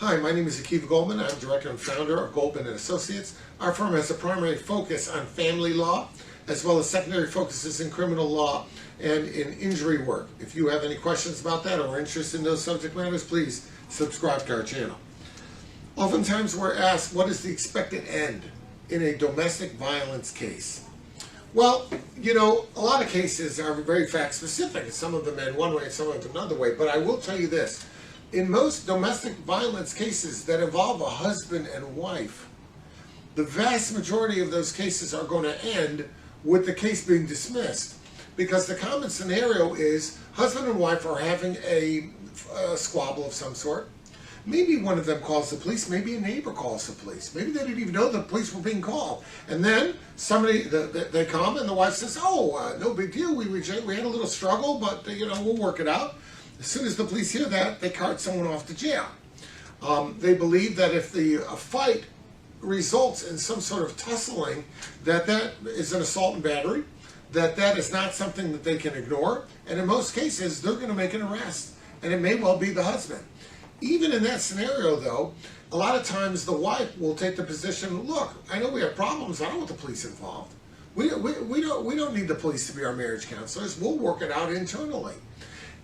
Hi, my name is Akiva Goldman. I'm director and founder of Goldman and Associates. Our firm has a primary focus on family law, as well as secondary focuses in criminal law and in injury work. If you have any questions about that or are interested in those subject matters, please subscribe to our channel. Oftentimes we're asked, what is the expected end in a domestic violence case? Well, you know, a lot of cases are very fact specific. Some of them end one way and some of them another way. But I will tell you this. In most domestic violence cases that involve a husband and wife, the vast majority of those cases are going to end with the case being dismissed. Because the common scenario is husband and wife are having a squabble of some sort. Maybe one of them calls the police, maybe a neighbor calls the police. Maybe they didn't even know the police were being called. And then somebody, they come and the wife says, no big deal, we had a little struggle, but we'll work it out. As soon as the police hear that, they cart someone off to jail. They believe that if the fight results in some sort of tussling, that is an assault and battery, that is not something that they can ignore, and in most cases, they're going to make an arrest, and it may well be the husband. Even in that scenario, though, a lot of times the wife will take the position, look, I know we have problems, I don't want the police involved. We don't need the police to be our marriage counselors, we'll work it out internally.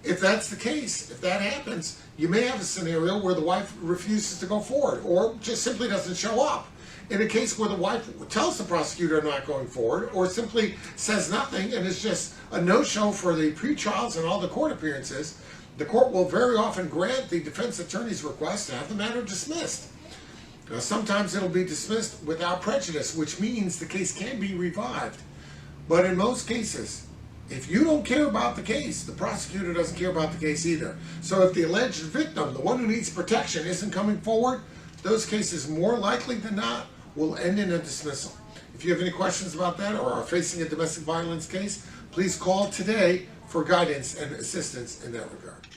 If that's the case, if that happens, you may have a scenario where the wife refuses to go forward or just simply doesn't show up. In a case where the wife tells the prosecutor not going forward or simply says nothing and is just a no-show for the pre-trials and all the court appearances, the court will very often grant the defense attorney's request to have the matter dismissed. Now, sometimes it'll be dismissed without prejudice, which means the case can be revived. But in most cases, if you don't care about the case, the prosecutor doesn't care about the case either. So if the alleged victim, the one who needs protection, isn't coming forward, those cases more likely than not will end in a dismissal. If you have any questions about that or are facing a domestic violence case, please call today for guidance and assistance in that regard.